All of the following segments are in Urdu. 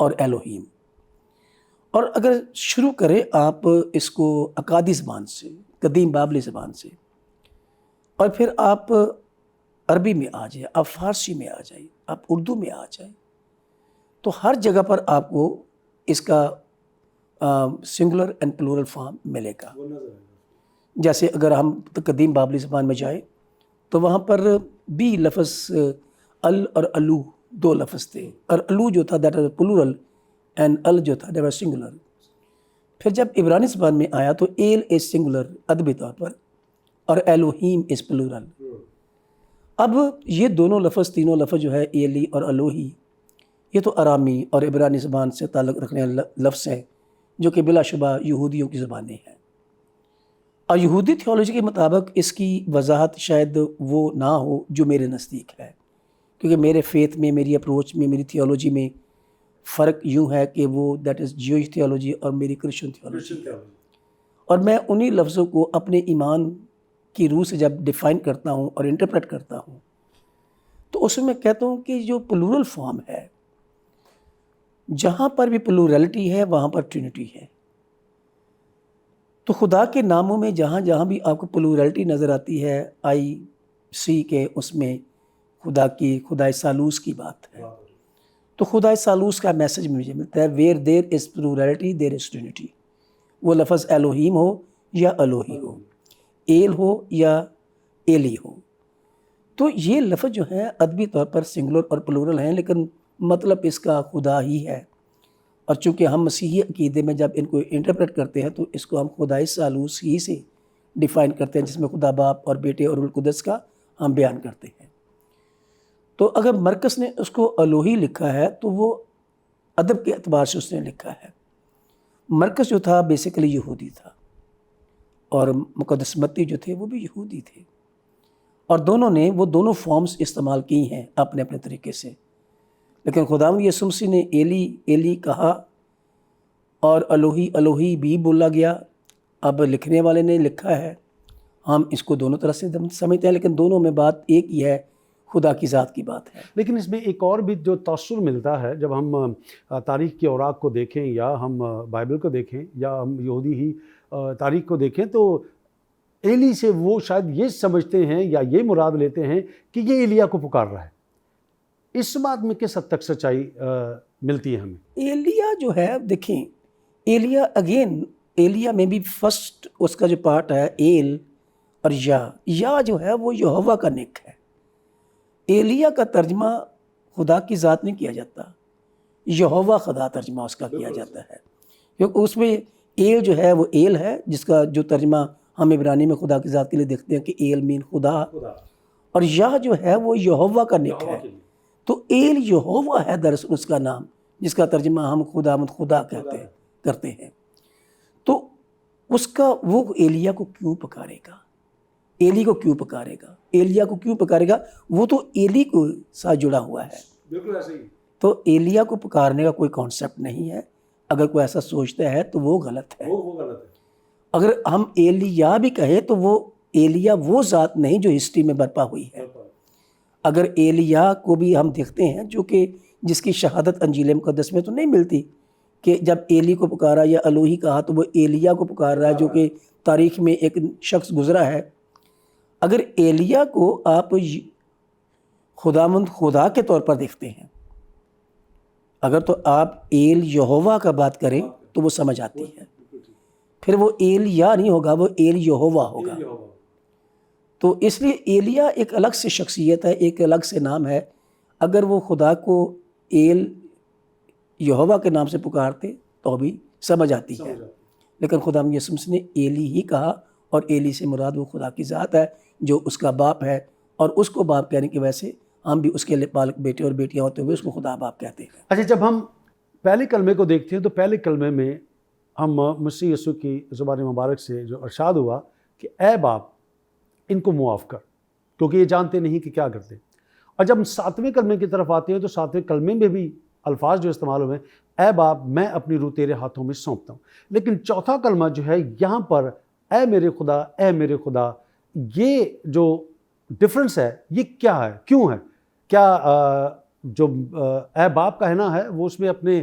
اور ایلوہیم. اور اگر شروع کریں آپ اس کو اکادی زبان سے، قدیم بابلی زبان سے، اور پھر آپ عربی میں آ جائیں، آپ فارسی میں آ جائیں، آپ اردو میں آ جائیں، تو ہر جگہ پر آپ کو اس کا سنگولر اینڈ پلورل فارم ملے گا. جیسے اگر ہم قدیم بابلی زبان میں جائیں تو وہاں پر بھی لفظ ال اور الو دو لفظ تھے، اور الو جو تھا دیٹ واز پلورل اینڈ ال جو تھا دیٹ واز سنگولر. پھر جب عبرانی زبان میں آیا تو ایل از سنگولر ادبی طور پر اور ایلوہیم از پلورل. اب یہ دونوں لفظ، تینوں لفظ جو ہے ایلی اور الوہی، یہ تو ارامی اور عبرانی زبان سے تعلق رکھنے والے لفظ ہیں جو کہ بلا شبہ یہودیوں کی زبانیں ہیں. اور یہودی تھیولوجی کے مطابق اس کی وضاحت شاید وہ نہ ہو جو میرے نزدیک ہے، کیونکہ میرے فیتھ میں، میری اپروچ میں، میری تھیولوجی میں فرق یوں ہے کہ وہ دیٹ از جیوش تھیولوجی اور میری کرسچن تھیولوجی. اور میں انہی لفظوں کو اپنے ایمان کی روح سے جب ڈیفائن کرتا ہوں اور انٹرپریٹ کرتا ہوں تو اس میں میں کہتا ہوں کہ جو پلورل فارم ہے، جہاں پر بھی پلورلٹی ہے وہاں پر ٹرینٹی ہے. تو خدا کے ناموں میں جہاں جہاں بھی آپ کو پلورلٹی نظر آتی ہے، آئی سی کے اس میں خدا ثالوث کی بات ہے. تو خدا ثالوث کا میسج مجھے ملتا ہے where there is پلورلٹی there is Trinity. وہ لفظ ایلوہیم ہو یا الوہی ہو، ایل ہو یا ایلی ہو. تو یہ لفظ جو ہیں ادبی طور پر سنگولر اور پلورل ہیں، لیکن مطلب اس کا خدا ہی ہے. اور چونکہ ہم مسیحی عقیدے میں جب ان کو انٹرپریٹ کرتے ہیں تو اس کو ہم خدائے ثالوث ہی سے ڈیفائن کرتے ہیں، جس میں خدا باپ اور بیٹے اور روح القدس کا ہم بیان کرتے ہیں. تو اگر مرکز نے اس کو الوہی لکھا ہے تو وہ ادب کے اعتبار سے اس نے لکھا ہے. مرکز جو تھا بیسیکلی یہودی تھا، اور مقدس متی جو تھے وہ بھی یہودی تھے، اور دونوں نے وہ دونوں فارمز استعمال کی ہیں اپنے اپنے طریقے سے. لیکن خداوند یسوع مسیح نے ایلی ایلی کہا اور الوہی الوہی بھی بولا گیا. اب لکھنے والے نے لکھا ہے، ہم اس کو دونوں طرح سے سمجھتے ہیں، لیکن دونوں میں بات ایک ہی ہے، خدا کی ذات کی بات ہے. لیکن اس میں ایک اور بھی جو تاثر ملتا ہے جب ہم تاریخ کے اوراق کو دیکھیں یا ہم بائبل کو دیکھیں یا ہم یہودی ہی تاریخ کو دیکھیں تو ایلی سے وہ شاید یہ سمجھتے ہیں یا یہ مراد لیتے ہیں کہ یہ ایلیا کو پکار رہا ہے. اس بات میں کس حد تک سچائی ملتی ہے ہمیں؟ ایلیا جو ہے، دیکھیں ایلیا اگین، ایلیا میں بھی فرسٹ اس کا جو پارٹ ہے ایل اور یا جو ہے وہ یہوہ کا نک ہے. ایلیا کا ترجمہ خدا کی ذات نہیں کیا جاتا، یہوہ خدا ترجمہ اس کا کیا جاتا ہے، کیونکہ اس میں ایل جو ہے وہ ایل ہے، جس کا جو ترجمہ ہم عبرانی میں خدا کی ذات کے لیے دیکھتے ہیں کہ ایل مین خدا، اور یا جو ہے وہ یہوہ کا نک ہے. تو ایل یہوہ ہے دراصل اس کا نام، جس کا ترجمہ ہم خدا کرتے ہیں. تو اس کا وہ ایلیا کو کیوں پکارے گا، ایلی کو کیوں پکارے گا، ایلیا کو کیوں پکارے گا؟ وہ تو ایلی کو ساتھ جڑا ہوا ہے. بالکل ایسے ہی. تو ایلیا کو پکارنے کا کوئی کانسیپٹ نہیں ہے. اگر کوئی ایسا سوچتا ہے تو وہ غلط ہے. وہ غلط ہے. اگر ہم ایلیا بھی کہیں تو وہ ایلیا وہ ذات نہیں جو ہسٹری میں برپا ہوئی ہے. اگر ایلیا کو بھی ہم دیکھتے ہیں جو کہ جس کی شہادت انجیل مقدس میں تو نہیں ملتی کہ جب ایلی کو پکارا یا الوہی کہا تو وہ ایلیا کو پکار رہا ہے جو کہ تاریخ میں ایک شخص گزرا ہے. اگر ایلیا کو آپ خداوند خدا کے طور پر دیکھتے ہیں، اگر تو آپ ایل یہوہ کا بات کریں تو وہ سمجھ آتی ہے. پھر وہ ایلیا نہیں ہوگا، وہ ایل یہوہ ہوگا. تو اس لیے ایلیا ایک الگ سے شخصیت ہے، ایک الگ سے نام ہے. اگر وہ خدا کو ایل یہوہ کے نام سے پکارتے تو بھی سمجھ آتی ہے. لیکن خدا یسوع مسیح نے ایلی ہی کہا، اور ایلی سے مراد وہ خدا کی ذات ہے جو اس کا باپ ہے، اور اس کو باپ کہنے کی وجہ سے ہم بھی اس کے لیے پالک بیٹے اور بیٹیاں ہوتے ہوئے اس کو خدا باپ کہتے ہیں. اچھا، جب ہم پہلے کلمے کو دیکھتے ہیں تو پہلے کلمے میں ہم مسیح یسوع کی زبان مبارک سے جو ارشاد ہوا کہ اے باپ ان کو معاف کر کیونکہ یہ جانتے نہیں کہ کیا کرتے. اور جب ہم 7ویں کلمے کی طرف آتے ہیں تو 7ویں کلمے میں بھی الفاظ جو استعمال ہوئے ہیں، اے باپ میں اپنی روح تیرے ہاتھوں میں سونپتا ہوں. لیکن چوتھا کلمہ جو ہے یہاں پر اے میرے خدا، اے میرے خدا، یہ جو ڈفرنس ہے یہ کیا ہے، کیوں ہے؟ کیا جو اے باپ کہنا ہے وہ اس میں اپنے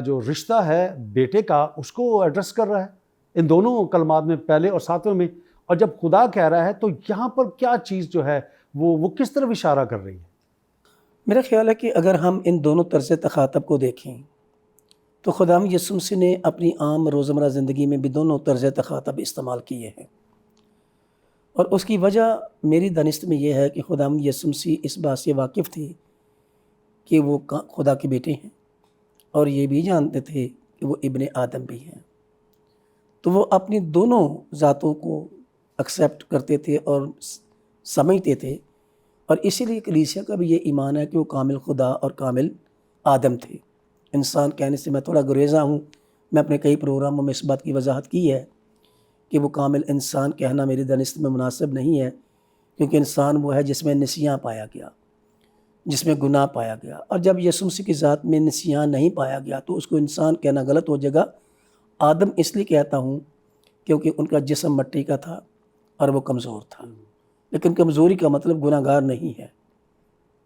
جو رشتہ ہے بیٹے کا اس کو ایڈریس کر رہا ہے ان دونوں کلمات میں، پہلے اور ساتویں میں. اور جب خدا کہہ رہا ہے تو یہاں پر کیا چیز جو ہے وہ کس طرف اشارہ کر رہی ہے؟ میرا خیال ہے کہ اگر ہم ان دونوں طرز تخاطب کو دیکھیں تو خداوند یسوع مسیح نے اپنی عام روزمرہ زندگی میں بھی دونوں طرز تخاطب استعمال کیے ہیں، اور اس کی وجہ میری دانست میں یہ ہے کہ خداوند یسوع مسیح اس بات سے واقف تھے کہ وہ خدا کے بیٹے ہیں، اور یہ بھی جانتے تھے کہ وہ ابن آدم بھی ہیں. تو وہ اپنی دونوں ذاتوں کو ایکسیپٹ کرتے تھے اور سمجھتے تھے، اور اسی لیے کلیسیا کا بھی یہ ایمان ہے کہ وہ کامل خدا اور کامل آدم تھے. انسان کہنے سے میں تھوڑا گریزاں ہوں، میں اپنے کئی پروگراموں میں اس بات کی وضاحت کی ہے کہ وہ کامل انسان کہنا میری دانست میں مناسب نہیں ہے، کیونکہ انسان وہ ہے جس میں نسیاں پایا گیا، جس میں گناہ پایا گیا. اور جب یسوع مسیح کی ذات میں نسیاں نہیں پایا گیا تو اس کو انسان کہنا غلط ہو جائے گا. آدم اس لیے کہتا ہوں کیونکہ ان کا جسم مٹی کا تھا اور وہ کمزور تھا، لیکن کمزوری کا مطلب گناہ گار نہیں ہے.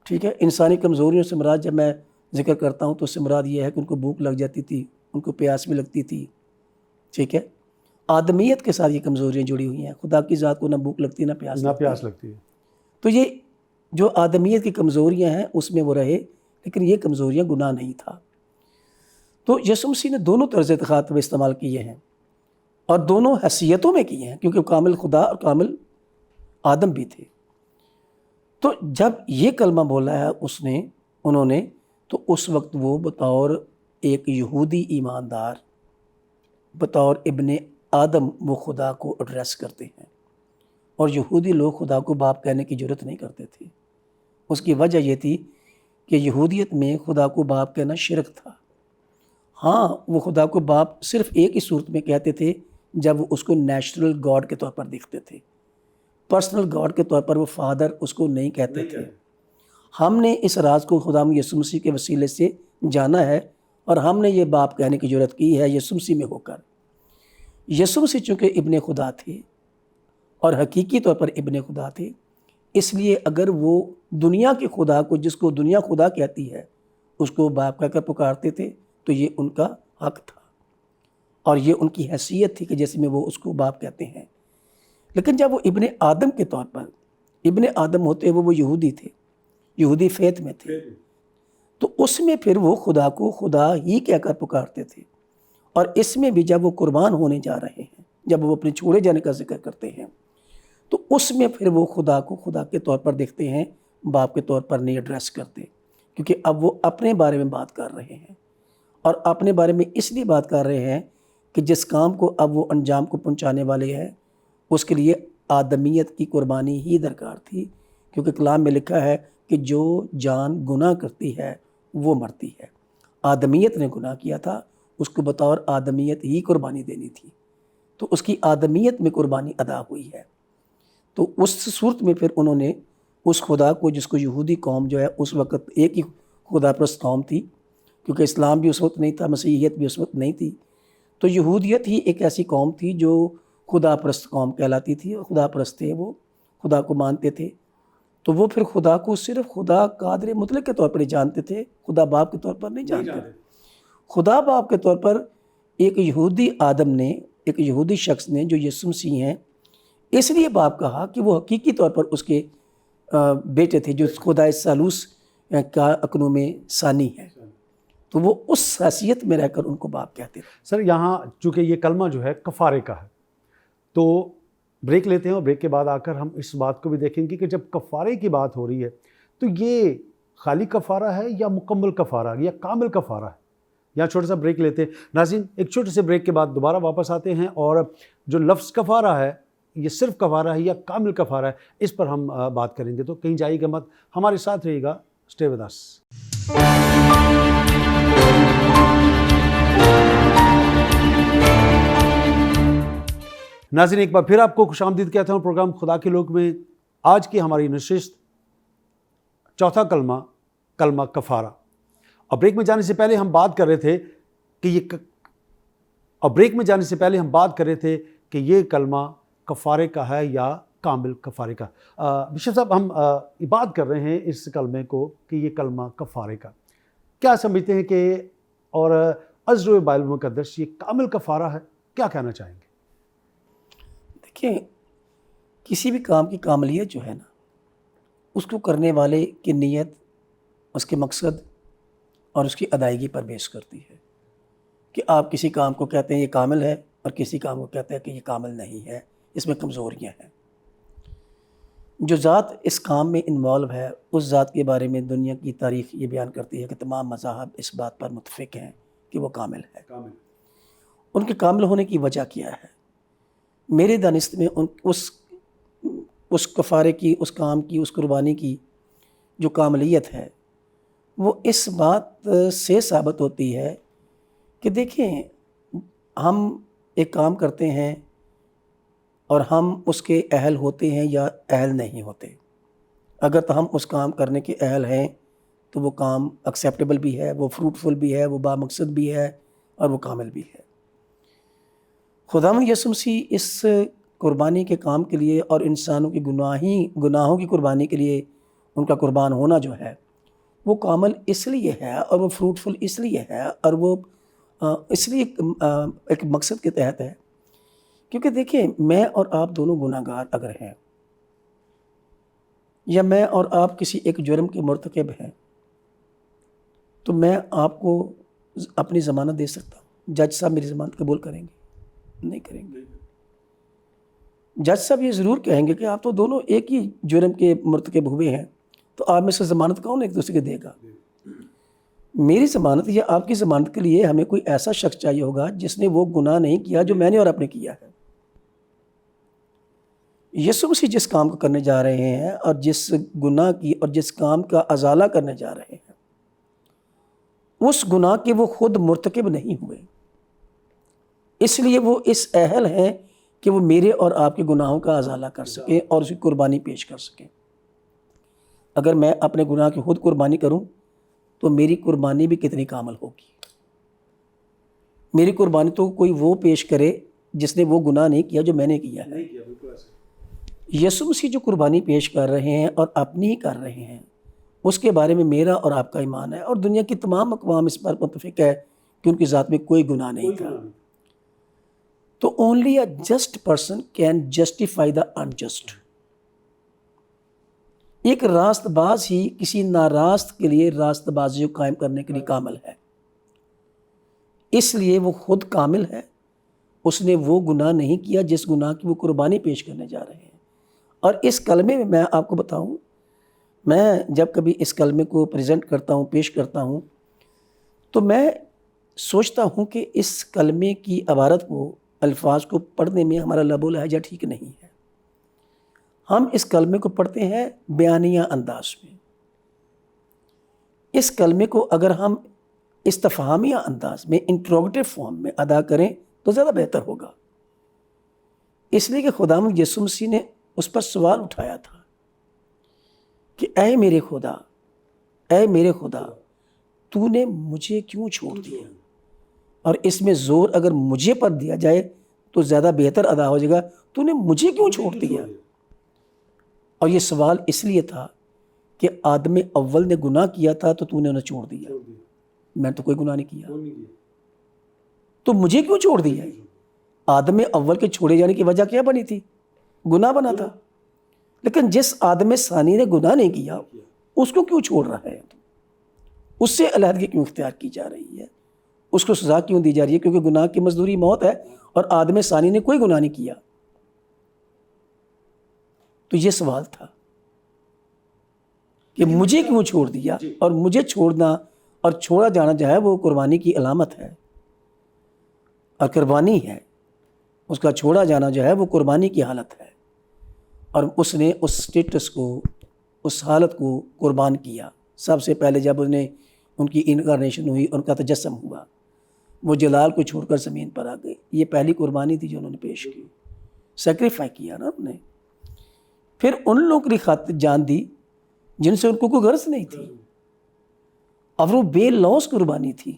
ٹھیک ہے، انسانی کمزوریوں سے مراد جب میں ذکر کرتا ہوں تو اس سے مراد یہ ہے کہ ان کو بھوک لگ جاتی تھی، ان کو پیاس بھی لگتی تھی. ٹھیک ہے، آدمیت کے ساتھ یہ کمزوریاں جڑی ہوئی ہیں. خدا کی ذات کو نہ بھوک لگتی نہ پیاس لگتی ہے. تو یہ جو آدمیت کی کمزوریاں ہیں اس میں وہ رہے، لیکن یہ کمزوریاں گناہ نہیں تھا. تو یسوع مسیح نے دونوں طرز تخاطب استعمال کیے ہیں اور دونوں حیثیتوں میں کیے ہیں، کیونکہ کامل خدا اور کامل آدم بھی تھے. تو جب یہ کلمہ بولا ہے انہوں نے تو اس وقت وہ بطور ایک یہودی ایماندار، بطور ابن آدم وہ خدا کو ایڈریس کرتے ہیں، اور یہودی لوگ خدا کو باپ کہنے کی جرت نہیں کرتے تھے. اس کی وجہ یہ تھی کہ یہودیت میں خدا کو باپ کہنا شرک تھا. ہاں، وہ خدا کو باپ صرف ایک ہی صورت میں کہتے تھے جب وہ اس کو نیچرل گاڈ کے طور پر دیکھتے تھے. پرسنل گاڈ کے طور پر وہ فادر اس کو نہیں کہتے تھے. ہم نے اس راز کو خداوند یسوع مسیح کے وسیلے سے جانا ہے، اور ہم نے یہ باپ کہنے کی جرت کی ہے یسوع مسیح میں ہو کر. یسوع مسیح چونکہ ابن خدا تھے اور حقیقی طور پر ابن خدا تھے، اس لیے اگر وہ دنیا کے خدا کو، جس کو دنیا خدا کہتی ہے، اس کو باپ کہہ کر پکارتے تھے تو یہ ان کا حق تھا اور یہ ان کی حیثیت تھی کہ جیسے میں وہ اس کو باپ کہتے ہیں. لیکن جب وہ ابن آدم کے طور پر ابن آدم ہوتے وہ یہودی تھے، یہودی فیت میں تھے، تو اس میں پھر وہ خدا کو خدا ہی کہہ کر پکارتے تھے. اور اس میں بھی جب وہ قربان ہونے جا رہے ہیں، جب وہ اپنے چھوڑے جانے کا ذکر کرتے ہیں، تو اس میں پھر وہ خدا کو خدا کے طور پر دیکھتے ہیں، باپ کے طور پر نہیں ایڈریس کرتے، کیونکہ اب وہ اپنے بارے میں بات کر رہے ہیں. اور اپنے بارے میں اس لیے بات کر رہے ہیں کہ جس کام کو اب وہ انجام کو پہنچانے والے ہیں اس کے لیے آدمیت کی قربانی ہی درکار تھی، کیونکہ کلام میں لکھا ہے کہ جو جان گناہ کرتی ہے وہ مرتی ہے. آدمیت نے گناہ کیا تھا، اس کو بطور آدمیت ہی قربانی دینی تھی، تو اس کی آدمیت میں قربانی ادا ہوئی ہے. تو اس صورت میں پھر انہوں نے اس خدا کو، جس کو یہودی قوم جو ہے اس وقت ایک ہی خدا پرست قوم تھی، کیونکہ اسلام بھی اس وقت نہیں تھا، مسیحیت بھی اس وقت نہیں تھی، تو یہودیت ہی ایک ایسی قوم تھی جو خدا پرست قوم کہلاتی تھی، اور خدا پرست تھے، وہ خدا کو مانتے تھے. تو وہ پھر خدا کو صرف خدا قادر مطلق کے طور پر ہی جانتے تھے، خدا باپ کے طور پر نہیں جانتے. خدا باپ کے طور پر ایک یہودی آدم نے، ایک یہودی شخص نے جو یسوع مسیح ہیں، اس لیے باپ کہا کہ وہ حقیقی طور پر اس کے بیٹے تھے، جو خدا ثالوث کا اکنوم ثانی ہے. تو وہ اس حیثیت میں رہ کر ان کو باپ کہتے تھے. سر یہاں چونکہ یہ کلمہ جو ہے کفارے کا ہے، تو بریک لیتے ہیں، اور بریک کے بعد آ کر ہم اس بات کو بھی دیکھیں گے کہ جب کفارے کی بات ہو رہی ہے تو یہ خالی کفارہ ہے یا مکمل کفارہ یا کامل کفارہ ہے. یہاں چھوٹا سا بریک لیتے ہیں. ناظرین، ایک چھوٹے سے بریک کے بعد دوبارہ واپس آتے ہیں، اور جو لفظ کفارہ ہے یہ صرف کفارہ ہے یا کامل کفارہ ہے، اس پر ہم بات کریں گے. تو کہیں جائیے گا مت، ہمارے ساتھ رہیے گا. Stay with us. ناظرین، ایک بار پھر آپ کو خوش آمدید کہتا ہوں پروگرام خدا کے لوگ میں. آج کی ہماری نشست چوتھا کلمہ، کلمہ کفارہ. اور بریک میں جانے سے پہلے ہم بات کر رہے تھے کہ یہ کلمہ کفارے کا ہے یا کامل کفارے کا۔ بشپ صاحب، ہم بات کر رہے ہیں اس کلمے کو کہ یہ کلمہ کفارے کا، کیا سمجھتے ہیں کہ اور از روئے بائبل مقدس یہ کامل کفارہ ہے؟ کیا کہنا چاہیں گے؟ دیکھیں، کسی بھی کام کی کاملیت جو ہے نا، اس کو کرنے والے کی نیت، اس کے مقصد اور اس کی ادائیگی پر بیس کرتی ہے کہ آپ کسی کام کو کہتے ہیں یہ کامل ہے، اور کسی کام کو کہتے ہیں کہ یہ کامل نہیں ہے، اس میں کمزوریاں ہیں۔ جو ذات اس کام میں انوالو ہے، اس ذات کے بارے میں دنیا کی تاریخ یہ بیان کرتی ہے کہ تمام مذاہب اس بات پر متفق ہیں کہ وہ کامل ہے۔ ان کے کامل ہونے کی وجہ کیا ہے؟ میرے دانست میں اس کفارے کی، اس کام کی، اس قربانی کی جو کاملیت ہے وہ اس بات سے ثابت ہوتی ہے کہ دیکھیں، ہم ایک کام کرتے ہیں اور ہم اس کے اہل ہوتے ہیں یا اہل نہیں ہوتے۔ اگر تو ہم اس کام کرنے کے اہل ہیں تو وہ کام ایکسیپٹیبل بھی ہے، وہ فروٹفل بھی ہے، وہ بامقصد بھی ہے، اور وہ کامل بھی ہے۔ خداوند یسوع مسیح اس قربانی کے کام کے لیے اور انسانوں کی گناہوں کی قربانی کے لیے ان کا قربان ہونا جو ہے وہ کامل اس لیے ہے، اور وہ فروٹفل اس لیے ہے، اور وہ اس لیے ایک مقصد کے تحت ہے کیونکہ دیکھیں، میں اور آپ دونوں گناہ گار اگر ہیں، یا میں اور آپ کسی ایک جرم کے مرتکب ہیں، تو میں آپ کو اپنی ضمانت دے سکتا ہوں؟ جج صاحب میری ضمانت قبول کریں گے؟ نہیں کریں گے۔ جج صاحب یہ ضرور کہیں گے کہ آپ تو دونوں ایک ہی جرم کے مرتکب ہوئے ہیں، تو آپ میں سے ضمانت کون ایک دوسرے کو دے گا؟ میری ضمانت یا آپ کی ضمانت کے لیے ہمیں کوئی ایسا شخص چاہیے ہوگا جس نے وہ گناہ نہیں کیا جو میں نے اور آپ نے کیا ہے۔ یسوع مسیح جس کام کو کرنے جا رہے ہیں، اور جس گناہ کی اور جس کام کا ازالہ کرنے جا رہے ہیں، اس گناہ کے وہ خود مرتکب نہیں ہوئے، اس لیے وہ اس اہل ہیں کہ وہ میرے اور آپ کے گناہوں کا ازالہ کر سکیں اور اس کی قربانی پیش کر سکیں۔ اگر میں اپنے گناہ کی خود قربانی کروں تو میری قربانی بھی کتنی کامل ہوگی؟ میری قربانی تو کوئی وہ پیش کرے جس نے وہ گناہ نہیں کیا جو میں نے کیا ہے۔ یسوع مسیح جو قربانی پیش کر رہے ہیں اور اپنی ہی کر رہے ہیں، اس کے بارے میں میرا اور آپ کا ایمان ہے، اور دنیا کی تمام اقوام اس پر متفق ہے کہ ان کی ذات میں کوئی گناہ نہیں تھا۔ تو only a just person can justify the unjust۔ ایک راست باز ہی کسی ناراست کے لیے راست بازی کو قائم کرنے کے لیے کامل ہے، اس لیے وہ خود کامل ہے، اس نے وہ گناہ نہیں کیا جس گناہ کی وہ قربانی پیش کرنے جا رہے ہیں۔ اور اس کلمے میں آپ کو بتاؤں، میں جب کبھی اس کلمے کو پریزنٹ کرتا ہوں، پیش کرتا ہوں، تو میں سوچتا ہوں کہ اس کلمے کی عبارت کو، الفاظ کو پڑھنے میں ہمارا لب و لہجہ ٹھیک نہیں ہے۔ ہم اس کلمے کو پڑھتے ہیں بیانیہ انداز میں۔ اس کلمے کو اگر ہم استفہامیہ انداز میں، انٹروگیٹو فارم میں ادا کریں تو زیادہ بہتر ہوگا، اس لیے کہ خداوند یسوع مسیح نے اس پر سوال اٹھایا تھا کہ اے میرے خدا، اے میرے خدا، تو نے مجھے کیوں چھوڑ دیا؟ اور اس میں زور اگر مجھے پر دیا جائے تو زیادہ بہتر ادا ہو جائے گا، تو نے مجھے کیوں چھوڑ دیا؟ اور یہ سوال اس لیے تھا کہ آدم اول نے گناہ کیا تھا تو نے انہیں چھوڑ دیا۔ میں تو کوئی گناہ نہیں کیا، تو مجھے کیوں چھوڑ دیا؟ آدم اول کے چھوڑے جانے کی وجہ کیا بنی تھی؟ گناہ بنا تھا۔ لیکن جس آدم ثانی نے گناہ نہیں کیا، اس کو کیوں چھوڑ رہا ہے؟ اس سے علیحدگی کیوں اختیار کی جا رہی ہے؟ اس کو سزا کیوں دی جا رہی ہے؟ کیونکہ گناہ کی مزدوری موت ہے، اور آدم ثانی نے کوئی گناہ نہیں کیا۔ تو یہ سوال تھا کہ مجھے کیوں چھوڑ دیا؟ اور مجھے چھوڑنا اور چھوڑا جانا جو ہے وہ قربانی کی علامت ہے اور قربانی ہے۔ اس کا چھوڑا جانا جو ہے وہ قربانی کی حالت ہے، اور اس نے اس سٹیٹس کو، اس حالت کو قربان کیا۔ سب سے پہلے جب ان کی انکارنیشن ہوئی، ان کا تجسم ہوا، وہ جلال کو چھوڑ کر زمین پر آ گئے۔ یہ پہلی قربانی تھی جو انہوں نے پیش کی، سیکریفائی کیا نا انہوں نے۔ پھر ان لوگوں کی خاطر جان دی جن سے ان کو کوئی غرض نہیں تھی، اور وہ بے لوث قربانی تھی۔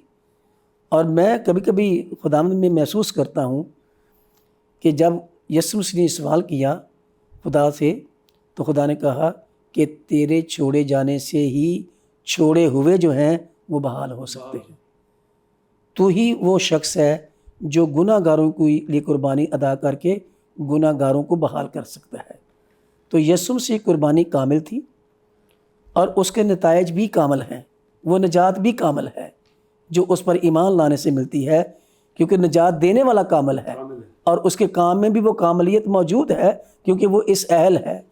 اور میں کبھی کبھی خداوند میں محسوس کرتا ہوں کہ جب یسوع مسیح نے سوال کیا خدا سے، تو خدا نے کہا کہ تیرے چھوڑے جانے سے ہی چھوڑے ہوئے جو ہیں وہ بحال ہو سکتے ہیں۔ تو ہی وہ شخص ہے جو گناہ گاروں کے لیے قربانی ادا کر کے گناہ گاروں کو بحال کر سکتا ہے۔ تو یسوع مسیح قربانی کامل تھی اور اس کے نتائج بھی کامل ہیں، وہ نجات بھی کامل ہے جو اس پر ایمان لانے سے ملتی ہے، کیونکہ نجات دینے والا کامل ہے اور اس کے کام میں بھی وہ کاملیت موجود ہے، کیونکہ وہ اس اہل ہے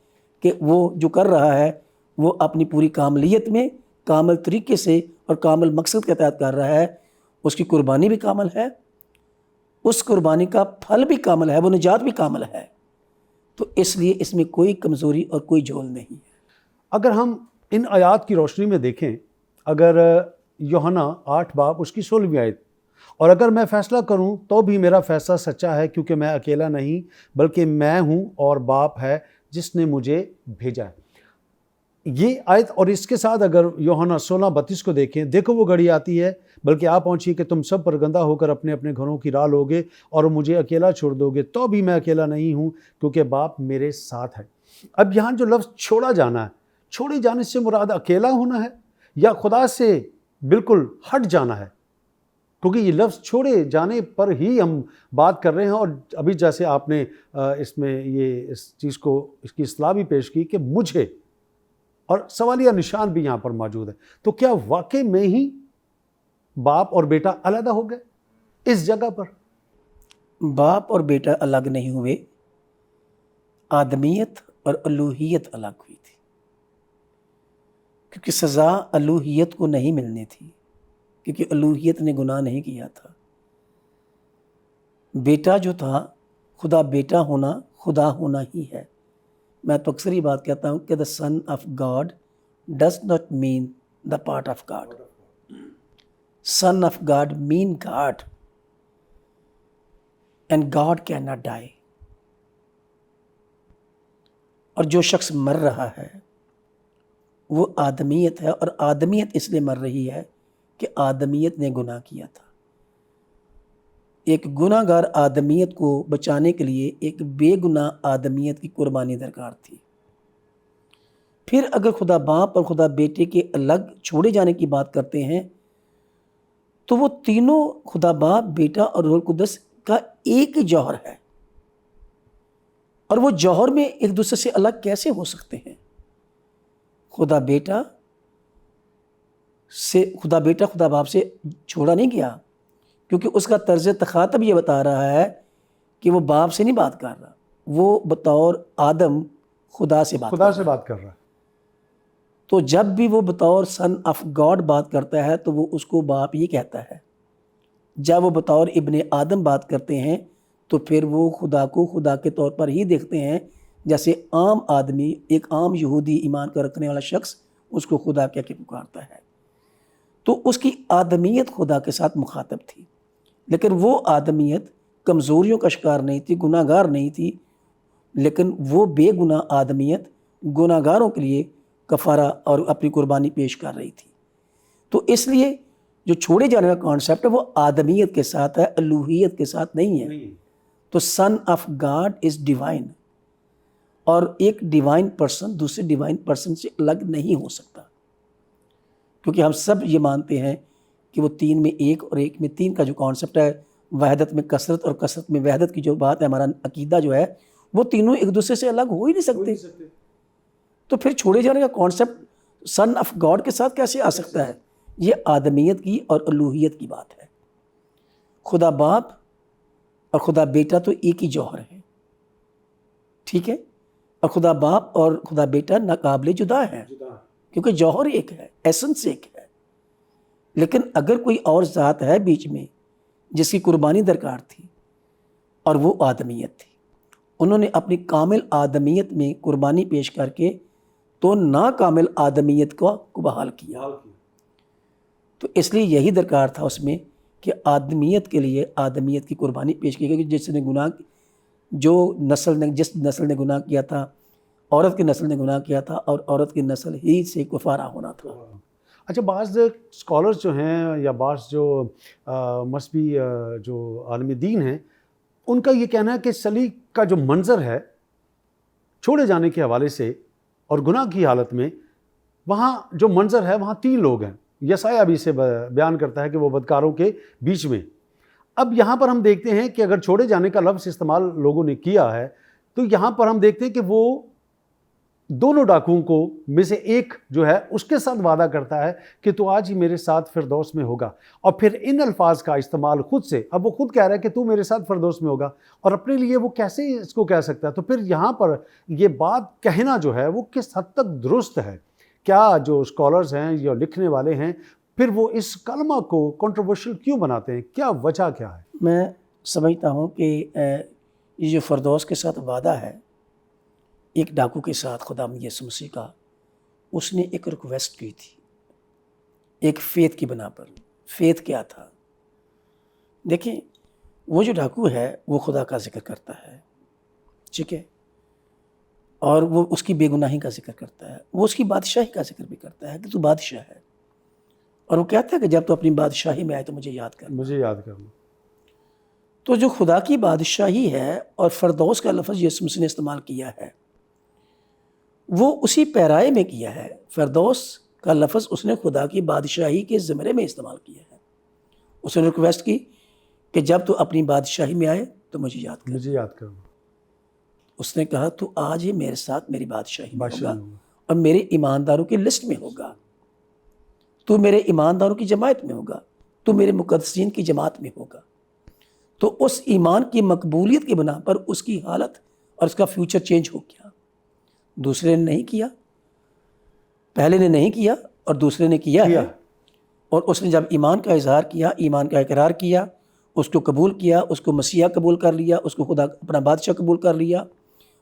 کہ وہ جو کر رہا ہے وہ اپنی پوری کاملیت میں کامل طریقے سے اور کامل مقصد کے تحت کر رہا ہے۔ اس کی قربانی بھی کامل ہے، اس قربانی کا پھل بھی کامل ہے، وہ نجات بھی کامل ہے۔ تو اس لیے اس میں کوئی کمزوری اور کوئی جھول نہیں ہے۔ اگر ہم ان آیات کی روشنی میں دیکھیں، اگر یوحنا 8 باب اس کی 16ویں آیت، اور اگر میں فیصلہ کروں تو بھی میرا فیصلہ سچا ہے، کیونکہ میں اکیلا نہیں بلکہ میں ہوں اور باپ ہے جس نے مجھے بھیجا ہے۔ یہ آیت اور اس کے ساتھ اگر یوحنا 16:32 کو دیکھیں، دیکھو وہ گھڑی آتی ہے بلکہ آپ پہنچیے کہ تم سب پرگندہ ہو کر اپنے اپنے گھروں کی راہ لوگے اور مجھے اکیلا چھوڑ دو گے، تو بھی میں اکیلا نہیں ہوں کیونکہ باپ میرے ساتھ ہے۔ اب یہاں جو لفظ چھوڑا جانا ہے، چھوڑے جانے سے مراد اکیلا ہونا ہے یا خدا سے بالکل ہٹ جانا ہے؟ کیونکہ یہ لفظ چھوڑے جانے پر ہی ہم بات کر رہے ہیں، اور ابھی جیسے آپ نے اس میں اس چیز کو، اس کی اصطلاح بھی پیش کی کہ مجھے، اور سوالیہ نشان بھی یہاں پر موجود ہے، تو کیا واقع میں ہی باپ اور بیٹا علیحدہ ہو گئے اس جگہ پر؟ باپ اور بیٹا الگ نہیں ہوئے، آدمیت اور الوہیت الگ ہوئی تھی، کیونکہ سزا الوہیت کو نہیں ملنی تھی، کیونکہ الوہیت نے گناہ نہیں کیا تھا۔ بیٹا جو تھا، خدا بیٹا ہونا خدا ہونا ہی ہے۔ میں تو اکثر یہ بات کہتا ہوں کہ the son of God does not mean the part of God, son of God mean God, and God can not die. اور جو شخص مر رہا ہے وہ آدمیت ہے، اور آدمیت اس لیے مر رہی ہے کہ آدمیت نے گناہ کیا تھا۔ ایک گناہ گار آدمیت کو بچانے کے لیے ایک بے گناہ آدمیت کی قربانی درکار تھی۔ پھر اگر خدا باپ اور خدا بیٹے کے الگ چھوڑے جانے کی بات کرتے ہیں تو وہ تینوں، خدا باپ، بیٹا اور روح القدس کا ایک ہی جوہر ہے، اور وہ جوہر میں ایک دوسرے سے الگ کیسے ہو سکتے ہیں؟ خدا بیٹا خدا باپ سے چھوڑا نہیں گیا، کیونکہ اس کا طرز تخاطب یہ بتا رہا ہے کہ وہ باپ سے نہیں بات کر رہا، وہ بطور آدم خدا سے بات کر رہا ہے۔ تو جب بھی وہ بطور سن آف گاڈ بات کرتا ہے تو وہ اس کو باپ ہی کہتا ہے۔ جب وہ بطور ابن آدم بات کرتے ہیں تو پھر وہ خدا کو خدا کے طور پر ہی دیکھتے ہیں، جیسے عام آدمی، ایک عام یہودی ایمان کا رکھنے والا شخص اس کو خدا کہہ کے پکارتا ہے۔ تو اس کی آدمیت خدا کے ساتھ مخاطب تھی، لیکن وہ آدمیت کمزوریوں کا شکار نہیں تھی، گناہ گار نہیں تھی، لیکن وہ بے گناہ آدمیت گناہ گاروں کے لیے کفارہ اور اپنی قربانی پیش کر رہی تھی۔ تو اس لیے جو چھوڑے جانے کا کانسیپٹ ہے وہ آدمیت کے ساتھ ہے، الوہیت کے ساتھ نہیں ہے۔ تو سن آف گاڈ از ڈیوائن، اور ایک ڈیوائن پرسن دوسرے ڈیوائن پرسن سے الگ نہیں ہو سکتا، کیونکہ ہم سب یہ مانتے ہیں کہ وہ تین میں ایک اور ایک میں تین کا جو کانسیپٹ ہے، وحدت میں کثرت اور کثرت میں وحدت کی جو بات ہے، ہمارا عقیدہ جو ہے، وہ تینوں ایک دوسرے سے الگ ہو ہی نہیں سکتے۔ تو پھر چھوڑے جانے کا کانسیپٹ سن آف گاڈ کے ساتھ کیسے آ سکتا ہے؟ یہ آدمیت کی اور الوہیت کی بات ہے۔ خدا باپ اور خدا بیٹا تو ایک ہی جوہر ہے، ٹھیک ہے، اور خدا باپ اور خدا بیٹا ناقابل جدا ہیں، کیونکہ جوہر ایک ہے، ایسنس ایک ہے۔ لیکن اگر کوئی اور ذات ہے بیچ میں جس کی قربانی درکار تھی، اور وہ آدمیت تھی، انہوں نے اپنی کامل آدمیت میں قربانی پیش کر کے تو ناکامل آدمیت کو بحال کیا۔ تو اس لیے یہی درکار تھا اس میں کہ آدمیت کے لیے آدمیت کی قربانی پیش کی گئی، جس نے جس نسل نے گناہ کیا تھا، عورت کی نسل نے گناہ کیا تھا، اور عورت کی نسل ہی سے کفارہ ہونا تھا۔ اچھا، بعض اسکالرز جو ہیں یا بعض جو مذہبی جو عالم دین ہیں، ان کا یہ کہنا ہے کہ صلیب کا جو منظر ہے، چھوڑے جانے کے حوالے سے اور گناہ کی حالت میں وہاں جو منظر ہے وہاں 3 لوگ ہیں. یسایہ بھی اسے بیان کرتا ہے کہ وہ بدکاروں کے بیچ میں. اب یہاں پر ہم دیکھتے ہیں کہ اگر چھوڑے جانے کا لفظ استعمال لوگوں نے کیا ہے تو یہاں پر ہم دیکھتے ہیں کہ وہ دونوں ڈاکوؤں کو میں سے ایک جو ہے اس کے ساتھ وعدہ کرتا ہے کہ تو آج ہی میرے ساتھ فردوس میں ہوگا. اور پھر ان الفاظ کا استعمال خود سے، اب وہ خود کہہ رہا ہے کہ تو میرے ساتھ فردوس میں ہوگا، اور اپنے لیے وہ کیسے اس کو کہہ سکتا ہے؟ تو پھر یہاں پر یہ بات کہنا جو ہے وہ کس حد تک درست ہے؟ کیا جو اسکالرز ہیں یا لکھنے والے ہیں پھر وہ اس کلمہ کو کنٹروورشل کیوں بناتے ہیں؟ کیا وجہ کیا ہے؟ میں سمجھتا ہوں کہ یہ جو فردوس کے ساتھ وعدہ ہے ایک ڈاکو کے ساتھ خداوند یسوع مسیح کا، اس نے ایک ریکویسٹ کی تھی ایک فیتھ کی بنا پر. فیتھ کیا تھا؟ دیکھیں، وہ جو ڈاکو ہے وہ خدا کا ذکر کرتا ہے، ٹھیک ہے، اور وہ اس کی بے گناہی کا ذکر کرتا ہے، وہ اس کی بادشاہی کا ذکر بھی کرتا ہے کہ تو بادشاہ ہے، اور وہ کہتا ہے کہ جب تو اپنی بادشاہی میں آئے تو مجھے یاد کر. مجھے یاد کرنا. تو جو خدا کی بادشاہی ہے اور فردوس کا لفظ یسوع مسیح نے استعمال کیا ہے وہ اسی پیرائے میں کیا ہے. فردوس کا لفظ اس نے خدا کی بادشاہی کے زمرے میں استعمال کیا ہے. اس نے ریکویسٹ کی کہ جب تو اپنی بادشاہی میں آئے تو مجھے یاد کر. مجھے یاد کرنا. اس نے کہا تو آج ہی میرے ساتھ میری بادشاہی میں ہوگا اور میرے ایمانداروں کی لسٹ میں ہوگا، تو میرے ایمانداروں کی جماعت میں ہوگا، تو میرے مقدسین کی جماعت میں ہوگا. تو اس ایمان کی مقبولیت کی بنا پر اس کی حالت اور اس کا فیوچر چینج ہو گیا. دوسرے نے نہیں کیا، پہلے نے نہیں کیا اور دوسرے نے کیا ہے. اور اس نے جب ایمان کا اظہار کیا، ایمان کا اقرار کیا، اس کو قبول کیا، اس کو مسیحا قبول کر لیا، اس کو خدا اپنا بادشاہ قبول کر لیا،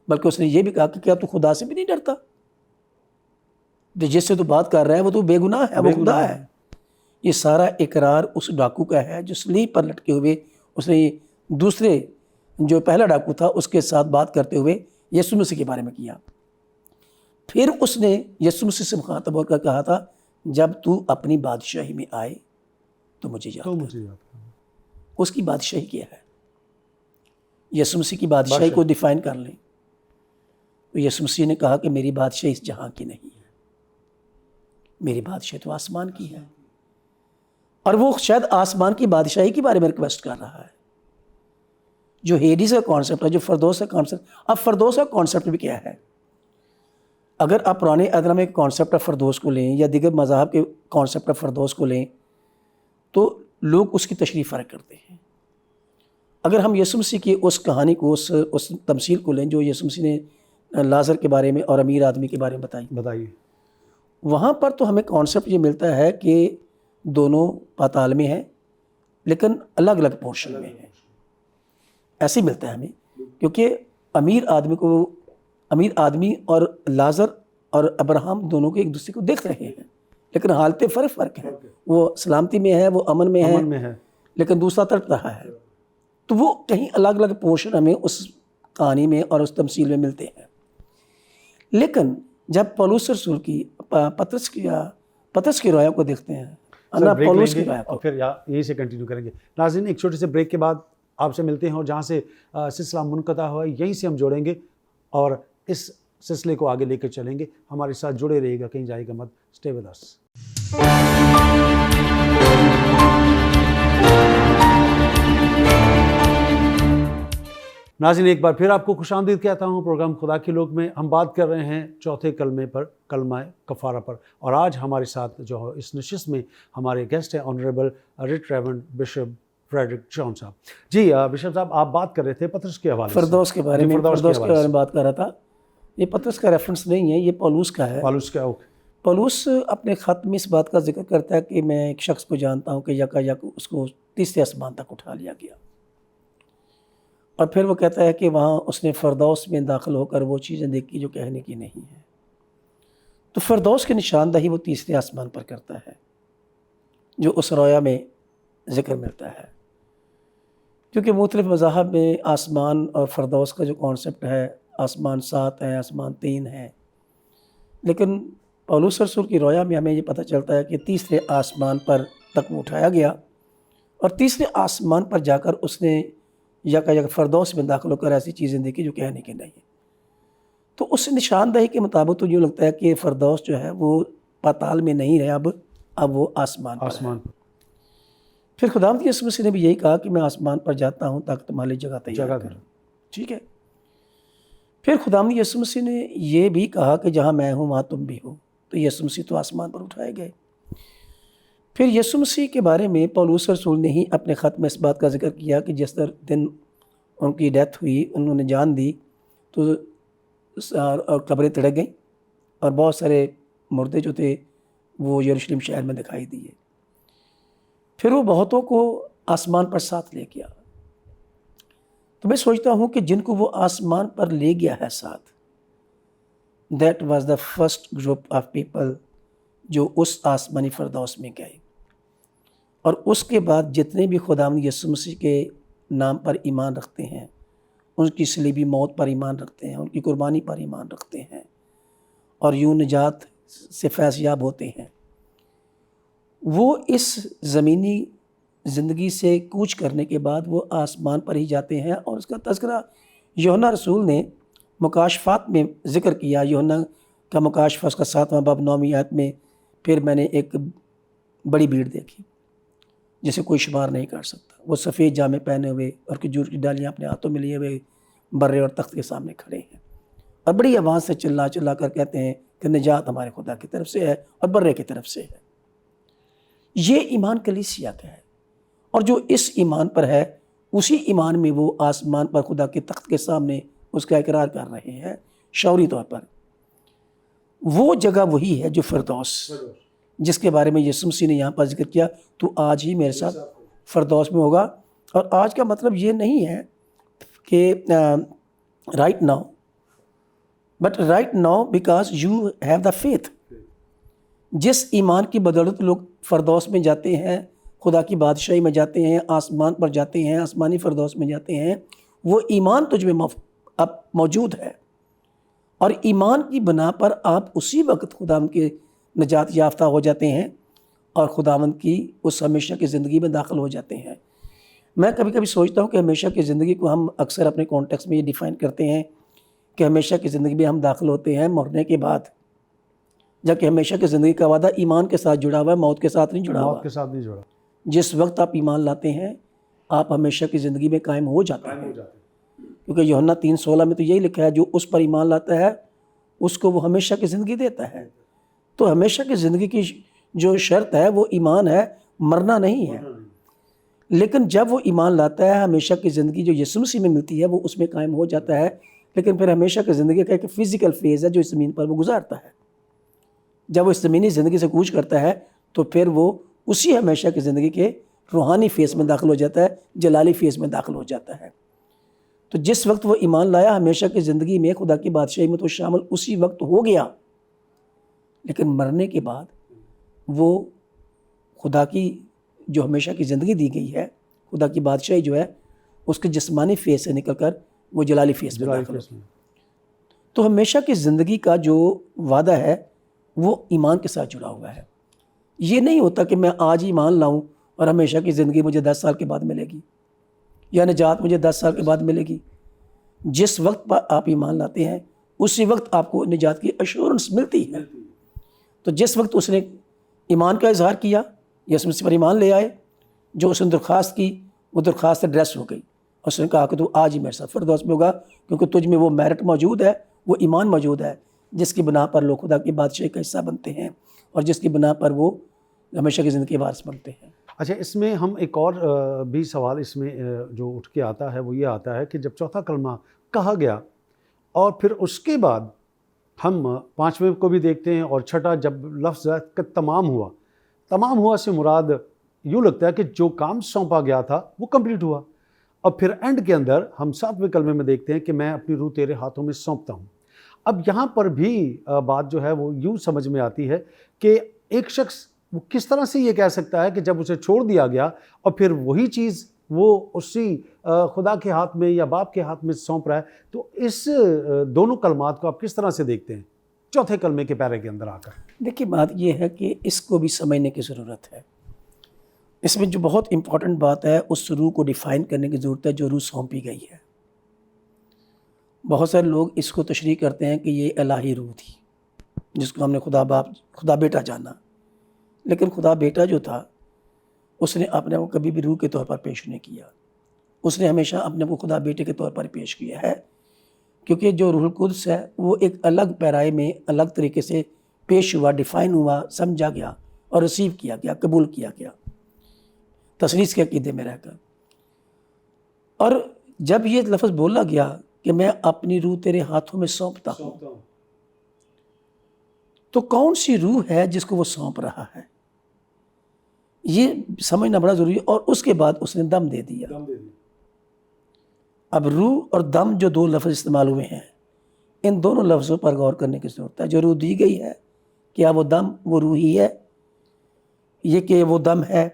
بلکہ اس نے یہ بھی کہا کہ کیا تو خدا سے بھی نہیں ڈرتا؟ جس سے تو بات کر رہا ہے وہ تو بے گناہ ہے، وہ خدا ہے. یہ سارا اقرار اس ڈاکو کا ہے جو سلیب پر لٹکے ہوئے اس نے دوسرے جو پہلا ڈاکو تھا اس کے ساتھ بات کرتے ہوئے یسوع مسیح کے بارے میں کیا. پھر اس نے یسوع مسیح سے مخاطب ہو کر کہا تھا جب تو اپنی بادشاہی میں آئے تو مجھے یاد کر. اس کی بادشاہی کیا ہے؟ یسوع مسیح کی بادشاہی کو ڈیفائن کر لیں تو یسوع مسیح نے کہا کہ میری بادشاہی اس جہاں کی نہیں ہے، میری بادشاہی تو آسمان کی ہے. اور وہ شاید آسمان کی بادشاہی کے بارے میں ریکویسٹ کر رہا ہے جو ہیڈیز کا کانسیپٹ ہے، جو فردوس کا کانسیپٹ. اب فردوس کا کانسیپٹ بھی کیا ہے؟ اگر آپ پرانے عہد نامے کے کانسیپٹ آف فردوس کو لیں یا دیگر مذاہب کے کانسیپٹ آف فردوس کو لیں تو لوگ اس کی تشریح فرق کرتے ہیں. اگر ہم یسوع مسیح کی اس کہانی کو اس تمثیل کو لیں جو یسوع مسیح نے لازر کے بارے میں اور امیر آدمی کے بارے میں بتائیے، وہاں پر تو ہمیں کانسیپٹ یہ ملتا ہے کہ دونوں پاتال میں ہیں لیکن الگ الگ پورشن میں ہیں. ایسے ہی ملتا ہے ہمیں، کیونکہ امیر آدمی اور لازر اور ابراہم دونوں کو ایک دوسرے کو دیکھ رہے ہیں لیکن حالتیں فرق ہیں. وہ سلامتی میں ہے، وہ امن میں ہے، لیکن دوسرا تڑپ رہا ہے. تو وہ کہیں الگ الگ پورشن ہمیں اس کہانی میں اور اس تمثیل میں ملتے ہیں. لیکن جب پولس رسول کی پطرس کی روایوں کو دیکھتے ہیں، پولس کی روایوں کو، پھر یہیں سے کنٹینیو کریں گے. ناظرین، ایک چھوٹے سے بریک کے بعد آپ سے ملتے ہیں اور جہاں سے سلسلہ منقطع ہوا یہیں سے ہم جوڑیں گے اور اس سلسلے کو آگے لے کر چلیں گے. ہمارے ساتھ جڑے رہیے گا، کہیں جائے گا مت. Stay with us. ناظرین، ایک بار پھر آپ کو خوش آمدید کہتا ہوں. پروگرام خدا کے لوگ میں ہم بات کر رہے ہیں چوتھے کلمے پر، کلمہ کفارہ پر. اور آج ہمارے ساتھ جو اس نشست میں ہمارے گیسٹ ہیں honourable right reverend bishop Frederick John صاحب. جی بشپ صاحب، آپ بات کر رہے تھے پطرس کے حوالے سے، فردوس کے بارے میں بات کر رہا تھا. یہ پطرس کا ریفرنس نہیں ہے، یہ پولس کا ہے. پولس اپنے خط میں اس بات کا ذکر کرتا ہے کہ میں ایک شخص کو جانتا ہوں کہ یک اس کو تیسرے آسمان تک اٹھا لیا گیا. اور پھر وہ کہتا ہے کہ وہاں اس نے فردوس میں داخل ہو کر وہ چیزیں دیکھی جو کہنے کی نہیں ہیں. تو فردوس کی نشاندہی وہ تیسرے آسمان پر کرتا ہے جو اس رویا میں ذکر ملتا ہے. کیونکہ مختلف مذاہب میں آسمان اور فردوس کا جو کانسیپٹ ہے، آسمان 7 ہے، آسمان 3 ہے، لیکن پولس رسول کی رویا میں ہمیں یہ پتہ چلتا ہے کہ تیسرے آسمان پر تک وہ اٹھایا گیا اور تیسرے آسمان پر جا کر اس نے یک فردوس میں داخل ہو کر ایسی چیزیں دیکھی جو کہنے کی نہیں ہیں. تو اس نشاندہی کے مطابق تو یوں لگتا ہے کہ فردوس جو ہے وہ پاتال میں نہیں رہا، اب وہ آسمان پر ہے۔ آسمان پھر خداوند یسوع مسیح نے بھی یہی کہا کہ میں آسمان پر جاتا ہوں تاکہ تمہارے لیے جگہ تیار جگہ کروں، ٹھیک ہے۔ پھر خداوند یسوع مسیح نے یہ بھی کہا کہ جہاں میں ہوں وہاں تم بھی ہو، تو یسوع مسیح تو آسمان پر اٹھائے گئے۔ پھر یسوع مسیح کے بارے میں پولس رسول نے ہی اپنے خط میں اس بات کا ذکر کیا کہ جس دن ان کی ڈیتھ ہوئی، انہوں نے جان دی، تو اور قبریں تڑک گئیں اور بہت سارے مردے جو تھے وہ یروشلم شہر میں دکھائی دیے۔ پھر وہ بہتوں کو آسمان پر ساتھ لے گیا۔ تو میں سوچتا ہوں کہ جن کو وہ آسمان پر لے گیا ہے ساتھ، that was the first group of people جو اس آسمانی فردوس میں گئے، اور اس کے بعد جتنے بھی خداوند یسوع مسیح کے نام پر ایمان رکھتے ہیں، ان کی صلیبی موت پر ایمان رکھتے ہیں، ان کی قربانی پر ایمان رکھتے ہیں اور یوں نجات سے فیض یاب ہوتے ہیں، وہ اس زمینی زندگی سے کوچ کرنے کے بعد وہ آسمان پر ہی جاتے ہیں۔ اور اس کا تذکرہ یوحنا رسول نے مکاشفات میں ذکر کیا۔ یوحنا کا مکاشفہ اس کا 7واں باب 9ویں آیت میں، پھر میں نے ایک بڑی بھیڑ دیکھی جسے کوئی شمار نہیں کر سکتا، وہ سفید جامے پہنے ہوئے اور کھجور کی ڈالیاں اپنے ہاتھوں میں لیے ہوئے برے اور تخت کے سامنے کھڑے ہیں، اور بڑی آواز سے چلا چلا کر کہتے ہیں کہ نجات ہمارے خدا کی طرف سے ہے اور برے کی طرف سے ہے۔ یہ ایمان کلیسیا کا ہے، اور جو اس ایمان پر ہے اسی ایمان میں وہ آسمان پر خدا کے تخت کے سامنے اس کا اقرار کر رہے ہیں شعوری طور پر۔ وہ جگہ وہی ہے جو فردوس، جس کے بارے میں یسوع مسیح نے یہاں پر ذکر کیا، تو آج ہی میرے ساتھ فردوس میں ہوگا۔ اور آج کا مطلب یہ نہیں ہے کہ right now, but right now because you have the faith. جس ایمان کی بدولت لوگ فردوس میں جاتے ہیں، خدا کی بادشاہی میں جاتے ہیں، آسمان پر جاتے ہیں، آسمانی فردوس میں جاتے ہیں، وہ ایمان تجھ میں اب موجود ہے، اور ایمان کی بنا پر آپ اسی وقت خداوند کے نجات یافتہ ہو جاتے ہیں اور خداوند کی اس ہمیشہ کی زندگی میں داخل ہو جاتے ہیں۔ میں کبھی کبھی سوچتا ہوں کہ ہمیشہ کی زندگی کو ہم اکثر اپنے کانٹیکس میں یہ ڈیفائن کرتے ہیں کہ ہمیشہ کی زندگی میں ہم داخل ہوتے ہیں مرنے کے بعد، جبکہ ہمیشہ کی زندگی کا وعدہ ایمان کے ساتھ جڑا ہوا ہے، موت کے ساتھ نہیں جڑا ہوا۔ موت کے ساتھ نہیں جڑا۔ جس وقت آپ ایمان لاتے ہیں آپ ہمیشہ کی زندگی میں قائم ہو جاتے ہیں، کیونکہ یوحنا 3:16 میں تو یہی لکھا ہے جو اس پر ایمان لاتا ہے اس کو وہ ہمیشہ کی زندگی دیتا ہے۔ تو ہمیشہ کی زندگی کی جو شرط ہے وہ ایمان ہے، مرنا نہیں ہے۔ لیکن جب وہ ایمان لاتا ہے ہمیشہ کی زندگی جو یسوع مسیح میں ملتی ہے وہ اس میں قائم ہو جاتا ہے، لیکن پھر ہمیشہ کی زندگی کا ایک فزیکل فیز ہے جو اس زمین پر وہ گزارتا ہے۔ جب وہ اس زمینی زندگی سے کوچ کرتا ہے تو پھر وہ اسی ہمیشہ کی زندگی کے روحانی فیز میں داخل ہو جاتا ہے، جلالی فیز میں داخل ہو جاتا ہے۔ تو جس وقت وہ ایمان لایا ہمیشہ کی زندگی میں خدا کی بادشاہی میں تو شامل اسی وقت ہو گیا، لیکن مرنے کے بعد وہ خدا کی جو ہمیشہ کی زندگی دی گئی ہے، خدا کی بادشاہی جو ہے اس کے جسمانی فیز سے نکل کر وہ جلالی فیز میں داخل ہو۔ تو ہمیشہ کی زندگی کا جو وعدہ ہے وہ ایمان کے ساتھ جڑا ہوا ہے۔ یہ نہیں ہوتا کہ میں آج ہی ایمان لاؤں اور ہمیشہ کی زندگی مجھے 10 سال کے بعد ملے گی، یا نجات مجھے 10 سال کے بعد ملے گی۔ جس وقت پر آپ ایمان لاتے ہیں اسی وقت آپ کو نجات کی ایشورنس ملتی ہے۔ تو جس وقت اس نے ایمان کا اظہار کیا، یسوع مسیح پر ایمان لے آئے، جو اس نے درخواست کی وہ درخواست ایڈریس ہو گئی، اور اس نے کہا کہ تو آج ہی میرے ساتھ فردوس میں ہوگا، کیونکہ تجھ میں وہ میرٹ موجود ہے، وہ ایمان موجود ہے جس کی بنا پر لوگ خدا کی بادشاہی کا حصہ بنتے ہیں اور جس کی بنا پر وہ ہمیشہ کی زندگی کے وارث بنتے ہیں۔ اچھا، اس میں ہم ایک اور بھی سوال اس میں جو اٹھ کے آتا ہے وہ یہ آتا ہے کہ جب چوتھا کلمہ کہا گیا اور پھر اس کے بعد ہم 5ویں کو بھی دیکھتے ہیں، اور چھٹا جب لفظ کا تمام ہوا سے مراد یوں لگتا ہے کہ جو کام سونپا گیا تھا وہ کمپلیٹ ہوا، اور پھر اینڈ کے اندر ہم 7ویں کلمے میں دیکھتے ہیں کہ میں اپنی روح تیرے ہاتھوں میں سونپتا ہوں۔ اب یہاں پر بھی بات جو ہے وہ یوں سمجھ میں آتی ہے کہ ایک شخص وہ کس طرح سے یہ کہہ سکتا ہے کہ جب اسے چھوڑ دیا گیا اور پھر وہی چیز وہ اسی خدا کے ہاتھ میں یا باپ کے ہاتھ میں سونپ رہا ہے، تو اس دونوں کلمات کو آپ کس طرح سے دیکھتے ہیں چوتھے کلمے کے پیرے کے اندر آ کر؟ دیکھیے، بات یہ ہے کہ اس کو بھی سمجھنے کی ضرورت ہے۔ اس میں جو بہت امپورٹنٹ بات ہے اس روح کو ڈیفائن کرنے کی ضرورت ہے جو روح سونپی گئی ہے۔ بہت سارے لوگ اس کو تشریح کرتے ہیں کہ یہ الہی روح تھی جس کو ہم نے خدا بیٹا جانا، لیکن خدا بیٹا جو تھا اس نے اپنے کو کبھی بھی روح کے طور پر پیش نہیں کیا، اس نے ہمیشہ اپنے کو خدا بیٹے کے طور پر پیش کیا ہے، کیونکہ جو روح القدس ہے وہ ایک الگ پیرائے میں الگ طریقے سے پیش ہوا، ڈیفائن ہوا، سمجھا گیا اور ریسیو کیا گیا، قبول کیا گیا تثلیث کے عقیدے میں رہ کر۔ اور جب یہ لفظ بولا گیا کہ میں اپنی روح تیرے ہاتھوں میں سونپتا ہوں، تو کون سی روح ہے جس کو وہ سونپ رہا ہے، یہ سمجھنا بڑا ضروری ہے۔ اور اس کے بعد اس نے دم دے دیا۔ اب روح اور دم جو دو لفظ استعمال ہوئے ہیں، ان دونوں لفظوں پر غور کرنے کی ضرورت ہے۔ جو روح دی گئی ہے، کیا وہ دم وہ روح ہی ہے؟ یہ کہ وہ دم ہے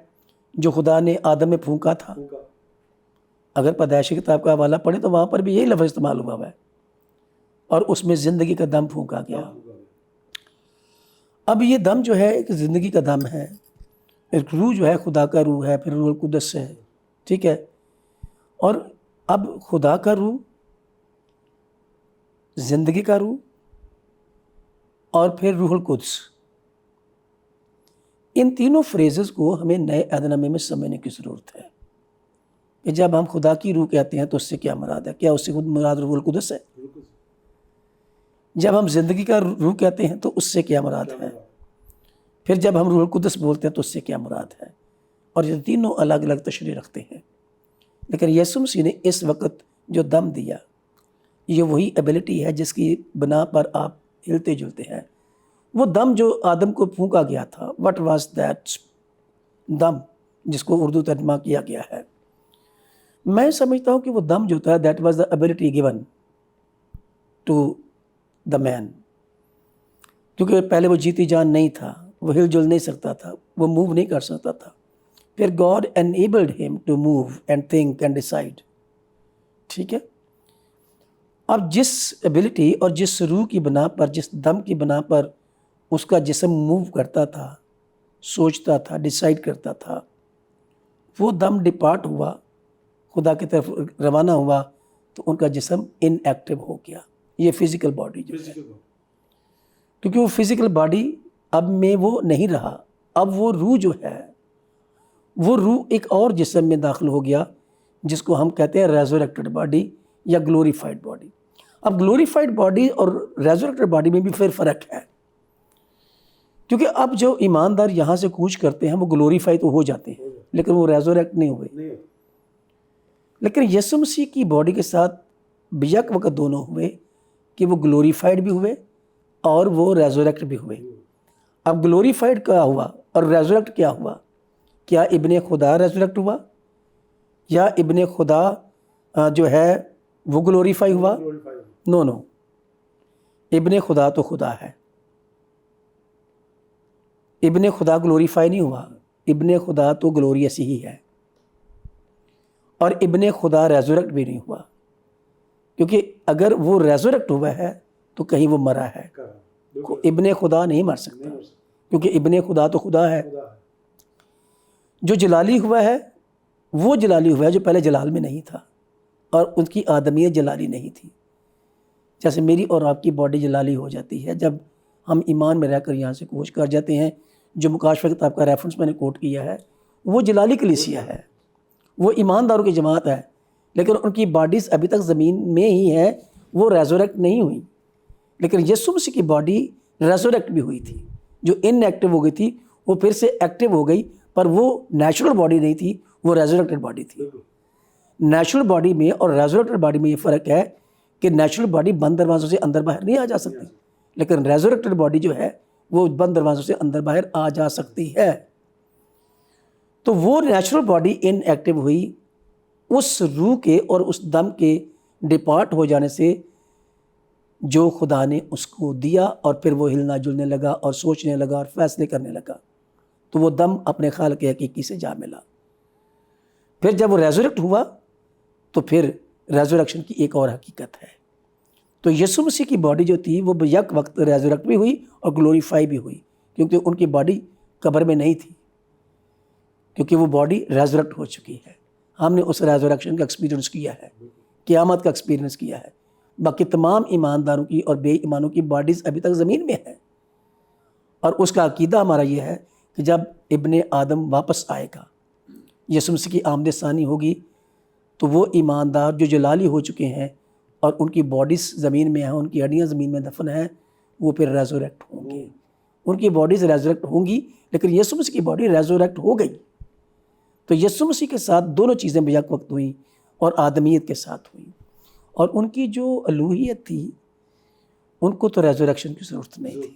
جو خدا نے آدم میں پھونکا تھا؟ اگر پیدائشی کتاب کا حوالہ پڑھیں تو وہاں پر بھی یہی لفظ استعمال ہوا ہے، اور اس میں زندگی کا دم پھونکا گیا۔ اب یہ دم جو ہے ایک زندگی کا دم ہے، ایک روح جو ہے خدا کا روح ہے، پھر روح القدس ہے، ٹھیک ہے۔ اور اب خدا کا روح، زندگی کا روح اور پھر روح القدس، ان تینوں فریزز کو ہمیں نئے عہد نامے میں سمجھنے کی ضرورت ہے کہ جب ہم خدا کی روح کہتے ہیں تو اس سے کیا مراد ہے؟ کیا اس سے خود مراد روح القدس ہے؟ جب ہم زندگی کا روح کہتے ہیں تو اس سے کیا مراد ہے؟ پھر جب ہم روح القدس بولتے ہیں تو اس سے کیا مراد ہے؟ اور یہ تینوں الگ الگ تشریح رکھتے ہیں، لیکن یسوع مسیح نے اس وقت جو دم دیا، یہ وہی ایبلٹی ہے جس کی بنا پر آپ ہلتے جلتے ہیں۔ وہ دم جو آدم کو پھونکا گیا تھا، وٹ واز دیٹ دم، جس کو اردو ترجمہ کیا گیا ہے، میں سمجھتا ہوں کہ وہ دم جو تھا that was the ability given to the man, کیونکہ پہلے وہ جیتی جان نہیں تھا، وہ ہل جل نہیں سکتا تھا، وہ موو نہیں کر سکتا تھا، پھر گاڈ انیبلڈ ہم to move and think and decide, ٹھیک ہے۔ اب جس ایبلٹی اور جس روح کی بنا پر، جس دم کی بنا پر اس کا جسم موو کرتا تھا، سوچتا تھا، ڈیسائیڈ کرتا تھا، وہ دم ڈپارٹ ہوا، خدا کی طرف روانہ ہوا، تو ان کا جسم ان ایکٹیو ہو گیا۔ یہ فزیکل باڈی جو ہے، کیونکہ وہ فزیکل باڈی اب میں وہ نہیں رہا، اب وہ روح جو ہے، وہ روح ایک اور جسم میں داخل ہو گیا جس کو ہم کہتے ہیں ریزوریکٹڈ باڈی یا گلوریفائڈ باڈی۔ اب گلوریفائڈ باڈی اور ریزوریکٹڈ باڈی میں بھی پھر فرق ہے، کیونکہ اب جو ایماندار یہاں سے کوچ کرتے ہیں وہ گلوریفائی تو ہو جاتے ہیں، لیکن وہ ریزوریکٹ نہیں ہوئے۔ لیکن یسوع مسیح کی باڈی کے ساتھ بیک وقت دونوں ہوئے کہ وہ گلوریفائڈ بھی ہوئے اور وہ ریزوریکٹ بھی ہوئے۔ اب گلوریفائڈ کیا ہوا اور ریزوریکٹ کیا ہوا؟ کیا ابن خدا ریزوریکٹ ہوا یا ابن خدا جو ہے وہ گلوریفائی ہوا؟ نو، ابن خدا تو خدا ہے، ابن خدا گلوریفائی نہیں ہوا، ابن خدا تو گلوریس ہی ہے، اور ابن خدا ریزوریکٹ بھی نہیں ہوا، کیونکہ اگر وہ ریزوریکٹ ہوا ہے تو کہیں وہ مرا ہے۔ ابن خدا نہیں مر سکتا، کیونکہ ابن خدا تو خدا ہے۔ جو جلالی ہوا ہے وہ جلالی ہوا ہے جو پہلے جلال میں نہیں تھا، اور ان کی آدمیت جلالی نہیں تھی۔ جیسے میری اور آپ کی باڈی جلالی ہو جاتی ہے جب ہم ایمان میں رہ کر یہاں سے کوچ کر جاتے ہیں۔ جو مکاشفہ کتاب کا ریفرنس میں نے کوٹ کیا ہے وہ جلالی کلیسیا ہے، وہ ایمانداروں کی جماعت ہے، لیکن ان کی باڈیز ابھی تک زمین میں ہی ہے، وہ ریزوریکٹ نہیں ہوئی۔ لیکن یسوع مسیح کی باڈی ریزوریکٹ بھی ہوئی تھی، جو ان ایکٹیو ہو گئی تھی وہ پھر سے ایکٹیو ہو گئی، پر وہ نیچرل باڈی نہیں تھی، وہ ریزوریکٹڈ باڈی تھی۔ نیچرل باڈی میں اور ریزوریکٹڈ باڈی میں یہ فرق ہے کہ نیچرل باڈی بند دروازوں سے اندر باہر نہیں آ جا سکتی، لیکن ریزوریکٹڈ باڈی جو ہے وہ بند دروازوں سے اندر باہر آ جا سکتی ہے۔ تو وہ نیچرل باڈی ان ایکٹیو ہوئی اس روح کے اور اس دم کے ڈپارٹ ہو جانے سے جو خدا نے اس کو دیا، اور پھر وہ ہلنا جلنے لگا اور سوچنے لگا اور فیصلے کرنے لگا، تو وہ دم اپنے خالق حقیقی سے جا ملا۔ پھر جب وہ ریزوریکٹ ہوا تو پھر ریزوریکشن کی ایک اور حقیقت ہے۔ تو یسوع مسیح کی باڈی جو تھی وہ یک وقت ریزوریکٹ بھی ہوئی اور گلوریفائی بھی ہوئی، کیونکہ ان کی باڈی قبر میں نہیں تھی، کیونکہ وہ باڈی ریزوریکٹ ہو چکی ہے۔ ہم نے اس ریزوریکشن کا ایکسپیرینس کیا ہے، قیامت کا ایکسپیرینس کیا ہے۔ باقی تمام ایمانداروں کی اور بے ایمانوں کی باڈیز ابھی تک زمین میں ہیں، اور اس کا عقیدہ ہمارا یہ ہے کہ جب ابن آدم واپس آئے گا، یسوع مسیح کی آمد ثانی ہوگی، تو وہ ایماندار جو جلالی ہو چکے ہیں اور ان کی باڈیز زمین میں ہیں، ان کی ہڈیاں زمین میں دفن ہیں، وہ پھر ریزوریکٹ ہوں گے. ان کی باڈیز ریزوریکٹ ہوں گی، لیکن یسوع مسیح کی باڈی ریزوریکٹ ہو گئی. تو یسوع مسیح کے ساتھ دونوں چیزیں بیک وقت ہوئیں اور آدمیت کے ساتھ ہوئیں. اور ان کی جو الوہیت تھی ان کو تو ریزوریکشن کی ضرورت نہیں تھی،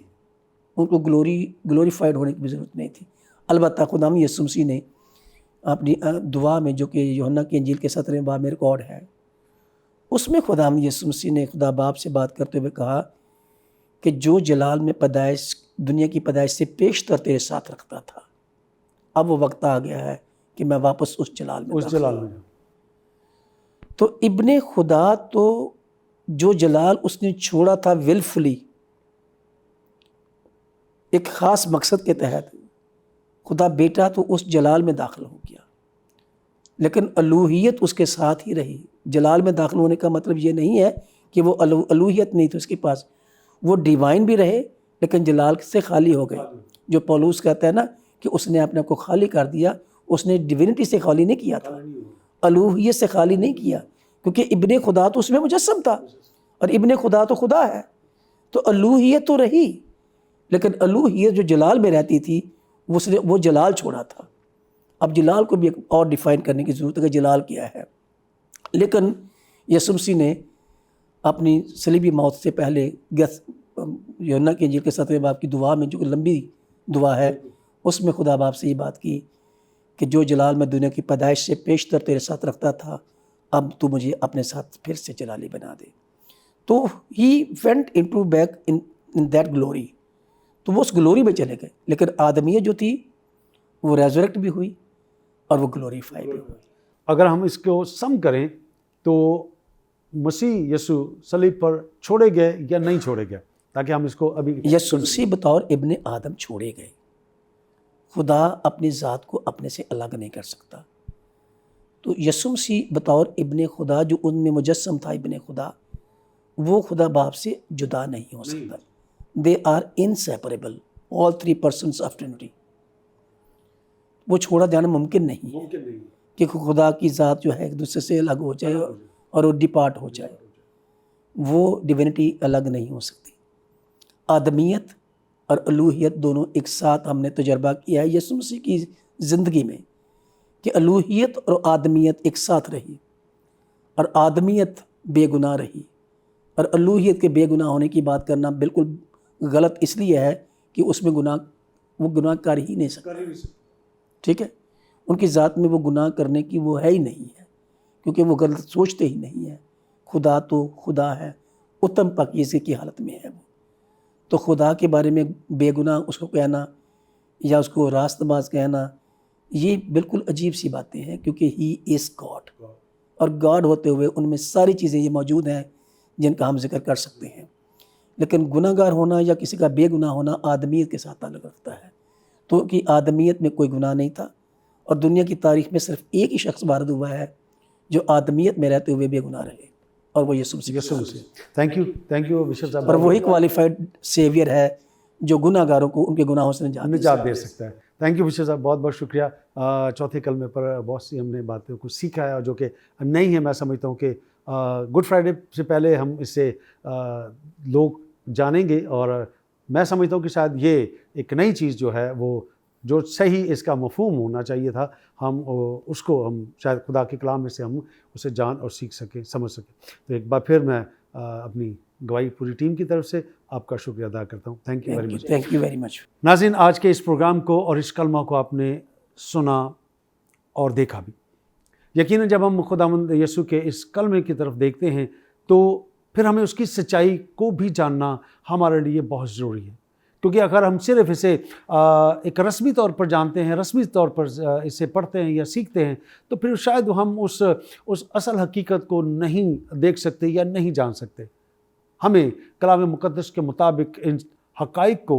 ان کو گلوریفائڈ ہونے کی بھی ضرورت نہیں تھی. البتہ خداوند یسوع مسیح نے اپنی دعا میں، جو کہ یوحنا کی انجیل کے 17 باب میں ریکارڈ ہے، اس میں خداوند یسوع مسیح نے خدا باپ سے بات کرتے ہوئے کہا کہ جو جلال میں دنیا کی پیدائش سے پیشتر تیرے ساتھ رکھتا تھا، اب وہ وقت آ گیا ہے کہ میں واپس اس جلال میں جلال میں. تو ابن خدا تو جو جلال اس نے چھوڑا تھا ولفلی، ایک خاص مقصد کے تحت، خدا بیٹا تو اس جلال میں داخل ہو گیا، لیکن الوہیت اس کے ساتھ ہی رہی. جلال میں داخل ہونے کا مطلب یہ نہیں ہے کہ وہ الوہیت نہیں تھی اس کے پاس، وہ ڈیوائن بھی رہے لیکن جلال سے خالی ہو گئے. جو پولوس کہتا ہے نا کہ اس نے اپنے آپ کو خالی کر دیا، اس نے ڈیوینٹی سے خالی نہیں کیا تھا، الوہیت سے خالی نہیں کیا، کیونکہ ابن خدا تو اس میں مجسم تھا، اور ابن خدا تو خدا ہے. تو الوہیت تو رہی، لیکن الوہیت جو جلال میں رہتی تھی اس نے وہ جلال چھوڑا تھا. اب جلال کو بھی ایک اور ڈیفائن کرنے کی ضرورت ہے کہ جلال کیا ہے. لیکن یسوع مسیح نے اپنی صلیبی موت سے پہلے یوحنا کی انجیل کے 17 باب کی دعا میں، جو لمبی دعا ہے، اس میں خدا باپ سے یہ بات کی کہ جو جلال میں دنیا کی پیدائش سے پیشتر تیرے ساتھ رکھتا تھا، اب تو مجھے اپنے ساتھ پھر سے جلالی بنا دے. تو he went into back in that glory, تو وہ اس گلوری میں چلے گئے. لیکن آدمیت جو تھی وہ ریزوریکٹ بھی ہوئی اور وہ گلوریفائی بھی ہوئی. اگر ہم اس کو سم کریں تو مسیح یسوع صلیب پر چھوڑے گئے یا نہیں چھوڑے گئے، تاکہ ہم اس کو ابھی یسوع مسیح بطور ابن آدم چھوڑے گئے. خدا اپنی ذات کو اپنے سے الگ نہیں کر سکتا. تو یسوع مسیح بطور ابن خدا، جو ان میں مجسم تھا ابن خدا، وہ خدا باپ سے جدا نہیں ہو سکتا. They are inseparable, all 3 persons of Trinity. وہ چھوڑا جانا ممکن نہیں ہے کہ خدا کی ذات جو ہے ایک دوسرے سے الگ ہو جائے اور وہ ڈپارٹ ہو جائے. وہ ڈیوینٹی الگ نہیں ہو سکتی. آدمیت اور الوہیت دونوں ایک ساتھ ہم نے تجربہ کیا ہے یسوع مسیح کی زندگی میں، کہ الوہیت اور آدمیت ایک ساتھ رہی، اور آدمیت بے گناہ رہی. اور الوہیت کے بے گناہ ہونے کی بات کرنا بالکل غلط اس لیے ہے کہ اس میں وہ گناہ کر ہی نہیں سکتا. ٹھیک ہے، ان کی ذات میں وہ گناہ کرنے کی وہ ہے ہی نہیں ہے، کیونکہ وہ غلط سوچتے ہی نہیں ہے. خدا تو خدا ہے، اتم پاکیزگی کی حالت میں ہے وہ. تو خدا کے بارے میں بے گناہ اس کو کہنا یا اس کو راست باز کہنا، یہ بالکل عجیب سی باتیں ہیں، کیونکہ ہی از گاڈ، اور گاڈ ہوتے ہوئے ان میں ساری چیزیں یہ موجود ہیں جن کا ہم ذکر کر سکتے ہیں. لیکن گناہ گار ہونا یا کسی کا بے گناہ ہونا آدمیت کے ساتھ تعلق رکھتا ہے. تو کہ آدمیت میں کوئی گناہ نہیں تھا، اور دنیا کی تاریخ میں صرف ایک ہی شخص وارد ہوا ہے جو آدمیت میں رہتے ہوئے بے گناہ رہے، اور وہ یسوع مسیح. تھینک یو بشپ صاحب. اور وہی کوالیفائڈ سیویئر ہے جو گناہ گاروں کو ان کے گناہوں سے نجات دے سکتا ہے. تھینک یو بشپ صاحب، بہت بہت شکریہ. چوتھے کلمے پر بہت سی ہم نے باتوں کو سیکھا ہے، اور جو کہ نہیں ہے. میں سمجھتا ہوں کہ گڈ فرائیڈے سے پہلے ہم اس سے لوگ جانیں گے، اور میں سمجھتا ہوں کہ شاید یہ ایک نئی چیز جو ہے، وہ جو صحیح اس کا مفہوم ہونا چاہیے تھا، ہم اس کو ہم شاید خدا کے کلام میں سے ہم اسے جان اور سیکھ سکیں، سمجھ سکیں. تو ایک بار پھر میں اپنی گواہی پوری ٹیم کی طرف سے آپ کا شکریہ ادا کرتا ہوں. Thank you very much. Thank you very much. ناظرین، آج کے اس پروگرام کو اور اس کلمہ کو آپ نے سنا اور دیکھا بھی. یقیناً جب ہم خداوند یسوع کے اس کلمے کی طرف دیکھتے ہیں تو پھر ہمیں اس کی سچائی کو بھی جاننا ہمارے لیے بہت ضروری ہے. کیونکہ اگر ہم صرف اسے ایک رسمی طور پر جانتے ہیں، رسمی طور پر اسے پڑھتے ہیں یا سیکھتے ہیں، تو پھر شاید ہم اس اصل حقیقت کو نہیں دیکھ سکتے یا نہیں جان سکتے. ہمیں کلام مقدس کے مطابق ان حقائق کو